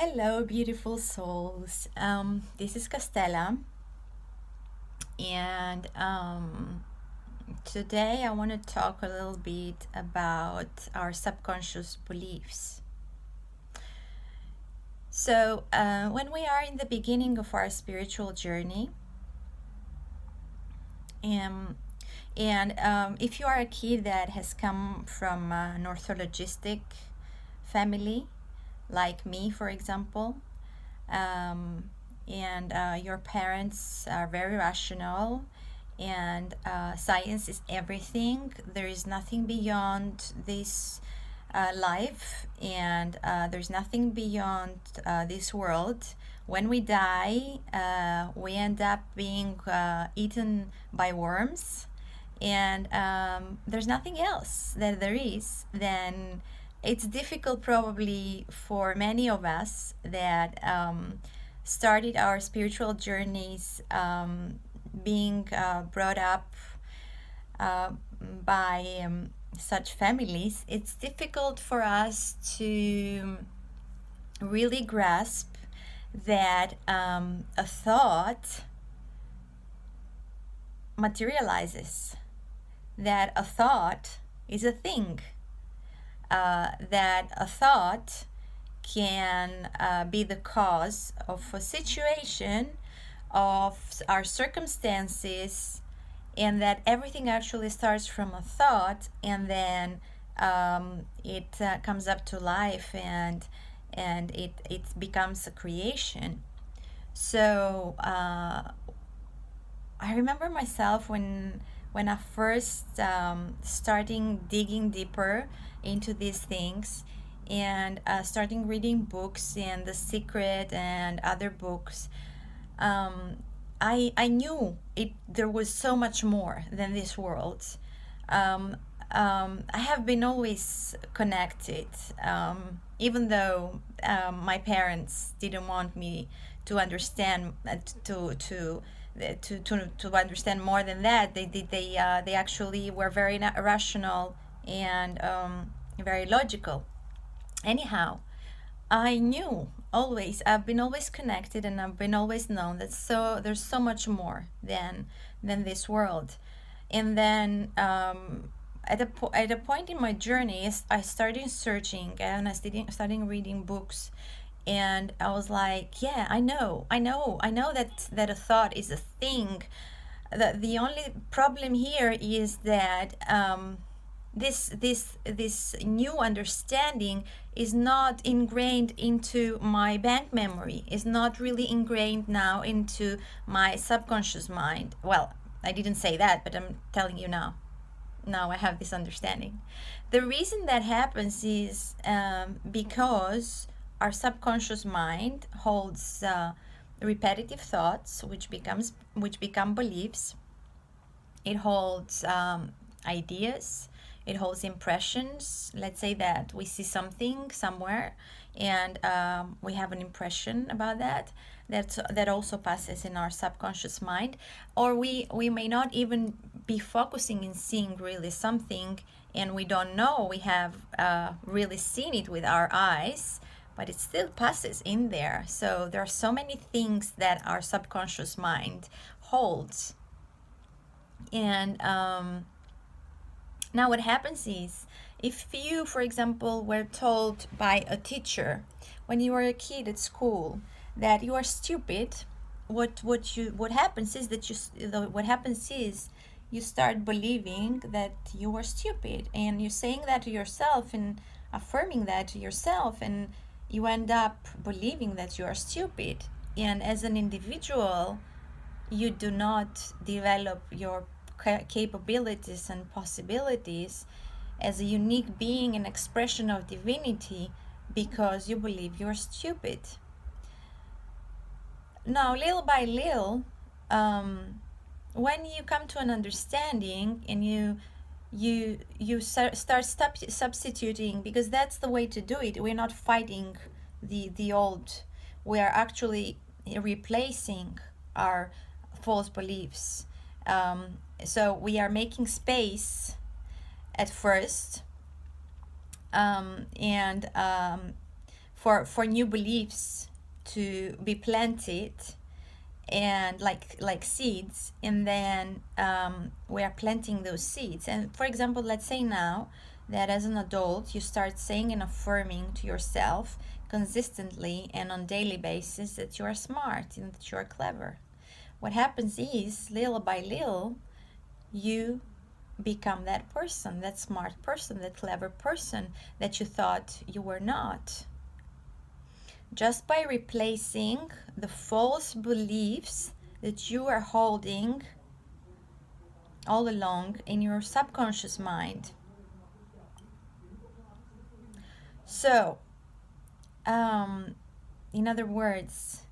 Hello, beautiful souls. This is Kastela, and today I want to talk a little bit about our subconscious beliefs. So, when we are in the beginning of our spiritual journey, um, and if you are a kid that has come from an orthologistic family, like me, for example, um, and your parents are very rational, and science is everything. There is nothing beyond this life, and there's nothing beyond this world. When we die, we end up being eaten by worms, and there's nothing else that there is. Then it's difficult, probably, for many of us that started our spiritual journeys being brought up uh, by such families. It's difficult for us to really grasp that a thought materializes, that a thought is a thing, that a thought can be the cause of a situation, of our circumstances, and that everything actually starts from a thought, and then it comes up to life, and it becomes a creation. So I remember myself when I first starting digging deeper into these things, and starting reading books and The Secret and other books. I knew there was so much more than this world. Um, I have been always connected, even though my parents didn't want me to understand, to understand more than that. They actually were very rational and very logical. Anyhow, I knew always. I've been always connected, and I've been always known that there's so much more than this world. And then at a point in my journey, I started searching, and I started reading books, and I was like, yeah, I know that a thought is a thing. The only problem here is that this new understanding is not ingrained into my bank memory, is not really ingrained now into my subconscious mind. Well, I didn't say that, but I'm telling you now. Now I have this understanding. The reason that happens is because our subconscious mind holds repetitive thoughts, which become beliefs. It holds ideas. It holds impressions. Let's say that we see something somewhere, and we have an impression about that. That also passes in our subconscious mind, or we may not even be focusing in seeing really something, and we don't know we have really seen it with our eyes, but it still passes in there. So there are so many things that our subconscious mind holds. And now what happens is, if you, for example, were told by a teacher when you were a kid at school that you are stupid, what happens is that you start believing that you are stupid, and you're saying that to yourself and affirming that to yourself, and you end up believing that you are stupid. And as an individual, you do not develop your capabilities and possibilities as a unique being and expression of divinity, because you believe you're stupid. Now, little by little, when you come to an understanding, and you start substituting, because that's the way to do it. We're not fighting the old. We are actually replacing our false beliefs. So we are making space at first, and for new beliefs to be planted, and like seeds, and then we are planting those seeds. And for example, let's say now that as an adult you start saying and affirming to yourself consistently and on daily basis that you are smart and that you are clever. What happens is, little by little, you become that person, that smart person, that clever person that you thought you were not, just by replacing the false beliefs that you are holding all along in your subconscious mind. So, in other words,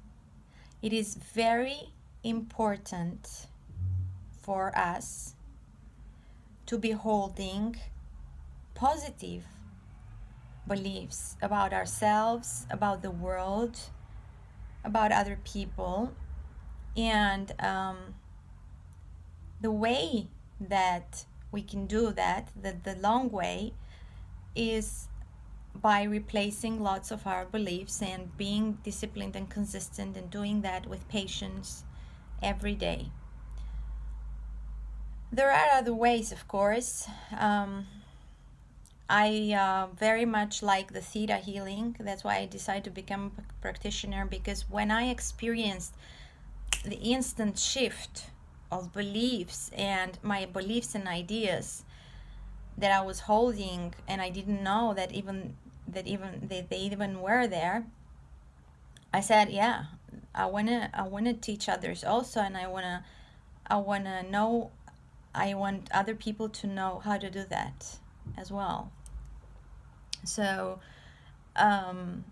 it is very important for us to be holding positive beliefs about ourselves, about the world, about other people. And the way that we can do that, the long way, is by replacing lots of our beliefs and being disciplined and consistent, and doing that with patience every day. There are other ways, of course. I very much like the theta healing. That's why I decided to become a practitioner, because when I experienced the instant shift of beliefs and my beliefs and ideas that I was holding, and I didn't know that they even were there, I said, yeah, I wanna teach others also, and I want other people to know how to do that as well. So that's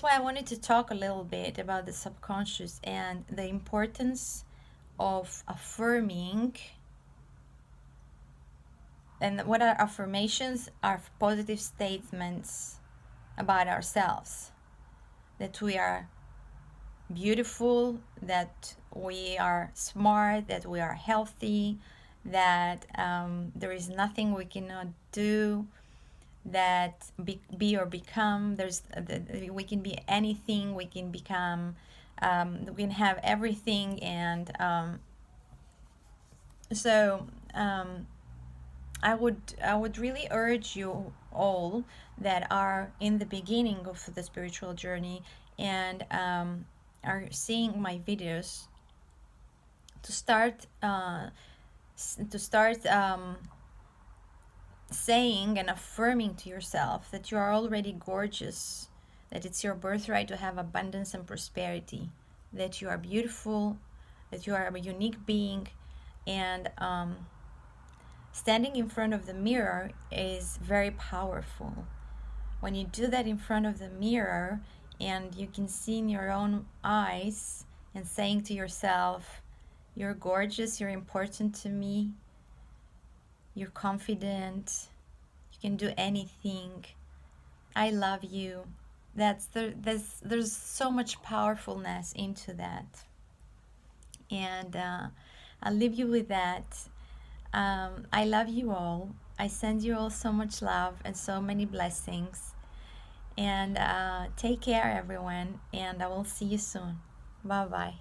why I wanted to talk a little bit about the subconscious and the importance of affirming. And what are affirmations? Are positive statements about ourselves, that we are beautiful, that we are smart, that we are healthy, that there is nothing we cannot do, that be or become, we can be anything, we can become, we can have everything. And so I would really urge you all that are in the beginning of the spiritual journey and are seeing my videos to start saying and affirming to yourself that you are already gorgeous, that it's your birthright to have abundance and prosperity, that you are beautiful, that you are a unique being. And standing in front of the mirror is very powerful. When you do that in front of the mirror and you can see in your own eyes and saying to yourself, you're gorgeous, you're important to me, you're confident, you can do anything, I love you. There's so much powerfulness into that. And I'll leave you with that. I love you all. I send you all so much love and so many blessings. And take care, everyone. And I will see you soon. Bye-bye.